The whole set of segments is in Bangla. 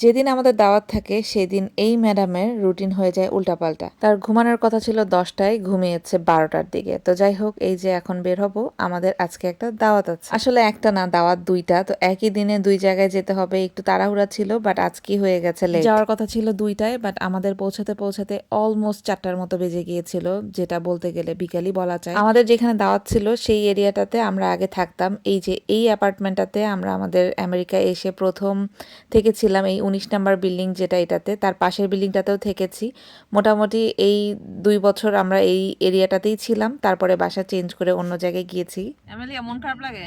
যেদিন আমাদের দাওয়াত থাকে সেদিন এই ম্যাডামের রুটিন হয়ে যায় উল্টাপাল্টা। তার ঘুমানোর কথা ছিল 10টায়, ঘুমিয়েছে 12টার দিকে। তো যাই হোক, এই যে এখন বের হব, আমাদের আজকে একটা দাওয়াত আছে। আসলে একটা না, দাওয়াত দুইটা। তো একই দিনে দুই জায়গায় যেতে হবে, একটু তাড়াহুড়া ছিল, বাট আজকে হয়ে গেছে লেট। যাওয়ার কথা ছিল 2টায়, বাট আমাদের পৌঁছাতে পৌঁছাতে অলমোস্ট 4টার মতো বেজে গিয়েছিল, যেটা বলতে গেলে বিকালই বলা যায়। আমাদের যেখানে দাওয়াত ছিল সেই এরিয়াটাতে আমরা আগে থাকতাম। এই যে এই অ্যাপার্টমেন্টটাতে আমরা আমাদের আমেরিকায় এসে প্রথম থেকেছিলাম, এই 19 নাম্বার বিল্ডিং যেটা, এটাতে তার পাশের বিল্ডিংটাতেও থেকেছি। মোটামুটি এই 2 বছর আমরা এই এরিয়াটাতেই ছিলাম, তারপরে বাসা চেঞ্জ করে অন্য জায়গায় গিয়েছি। এমিলিয়া, মন খারাপ লাগে?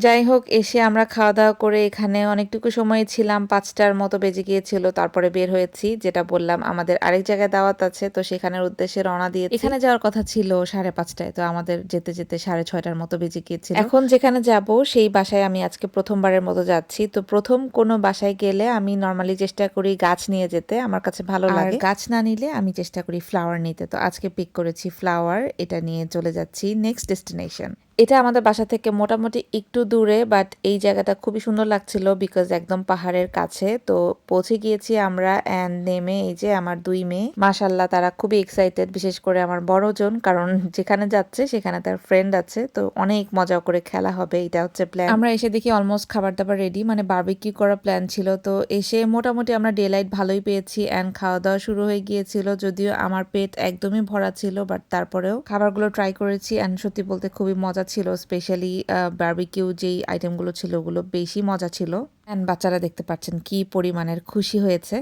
যাই হোক, এসে আমরা খাওয়া দাওয়া করে এখানে অনেকটুকু সময় ছিলাম, 5টার মতো বেজে গিয়েছিল। তারপরে বের হয়েছি, যেটা বললাম আমাদের আরেক জায়গায় দাওয়াত আছে, তো সেখানের উদ্দেশ্যে রওনা দিয়ে এখানে যাওয়ার কথা ছিল 5:30টায়। তো আমাদের যেতে যেতে 6:30টার মতো বেজে গিয়েছিল। এখন যেখানে যাব সেই বাসায় আমি আজকে প্রথমবারের মতো যাচ্ছি। তো প্রথম কোনো বাসায় গেলে আমি নর্মালি চেষ্টা করি গাছ নিয়ে যেতে, আমার কাছে ভালো লাগে। গাছ না নিলে আমি চেষ্টা করি ফ্লাওয়ার নিতে। তো আজকে পিক করেছি ফ্লাওয়ার, এটা নিয়ে চলে যাচ্ছি নেক্সট ডেস্টিনেশন। এটা আমাদের বাসা থেকে মোটামুটি একটু দূরে, বাট এই জায়গাটা খুবই সুন্দর লাগছিল বিকজ একদম পাহাড়ের কাছে। তো পৌঁছে গিয়েছি আমরা, অ্যান্ড নেমে এই যে আমার 2 মেয়ে, মাশাল্লাহ তারা খুবই এক্সাইটেড, বিশেষ করে আমার বড়জন, কারণ যেখানে যাচ্ছে সেখানে তার ফ্রেন্ড আছে, তো অনেক মজা করে খেলা হবে, এটা হচ্ছে প্ল্যান। আমরা এসে দেখি অলমোস্ট খাবার দাবার রেডি, মানে বারবিকিউ করা প্ল্যান ছিল। তো এসে মোটামুটি আমরা ডে লাইট ভালোই পেয়েছি, অ্যান্ড খাওয়া দাওয়া শুরু হয়ে গিয়েছিল। যদিও আমার পেট একদমই ভরা ছিল, বাট তারপরেও খাবারগুলো ট্রাই করেছি, অ্যান্ড সত্যি বলতে খুবই মজা ছিল। স্পেশালি বারবিকিউ যেই আইটেমগুলো ছিল ওগুলো বেশি মজা ছিল। অ্যান্ড বাচ্চারা দেখতে পাচ্ছেন কি পরিমাণের খুশি হয়েছে।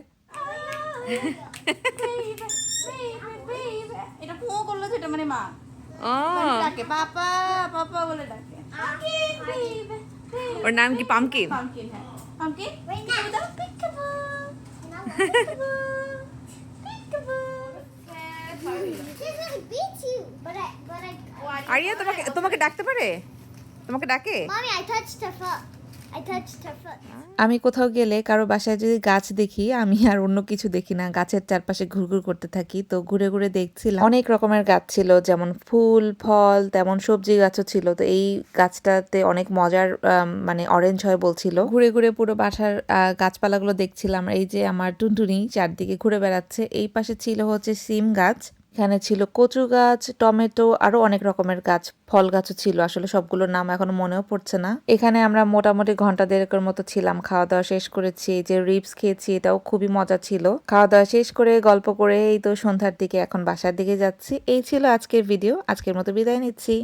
এটা ফু করলো, সেটা মানে মা ডাকে পাপা পাপা বলে ডাকে। ওর নাম কি? পামকিন। পামকিন, হ্যাঁ পামকিন। আরিয়া তোমাকে ডাকতে পারে? তোমাকে ডাকে? আমি কোথাও গেলে কারো বাসায় যদি গাছ দেখি, আমি আর অন্য কিছু দেখি না, গাছের চারপাশে ঘুরঘুর করতে থাকি। তো ঘুরে ঘুরে দেখছিলাম, অনেক রকমের গাছ ছিল, যেমন ফুল ফল, তেমন সবজি গাছও ছিল। তো এই গাছটাতে অনেক মজার মানে অরেঞ্জ হয় বলছিল। ঘুরে ঘুরে পুরো বাসার গাছপালাগুলো দেখছিলাম। এই যে আমার টুনটুনি চারদিকে ঘুরে বেড়াচ্ছে। এই পাশে ছিল হচ্ছে সিম গাছ, এখানে ছিল কচু গাছ, টমেটো, আরো অনেক রকমের গাছ, ফল গাছও ছিল। আসলে সবগুলোর নাম এখনো মনেও পড়ছে না। এখানে আমরা মোটামুটি ঘন্টা দেড়েকের মতো ছিলাম, খাওয়া দাওয়া শেষ করেছি। যে রিপস খেয়েছি, এটাও খুবই মজা ছিল। খাওয়া দাওয়া শেষ করে গল্প করে এই তো সন্ধ্যার দিকে এখন বাসার দিকে যাচ্ছি। এই ছিল আজকের ভিডিও, আজকের মতো বিদায় নিচ্ছি।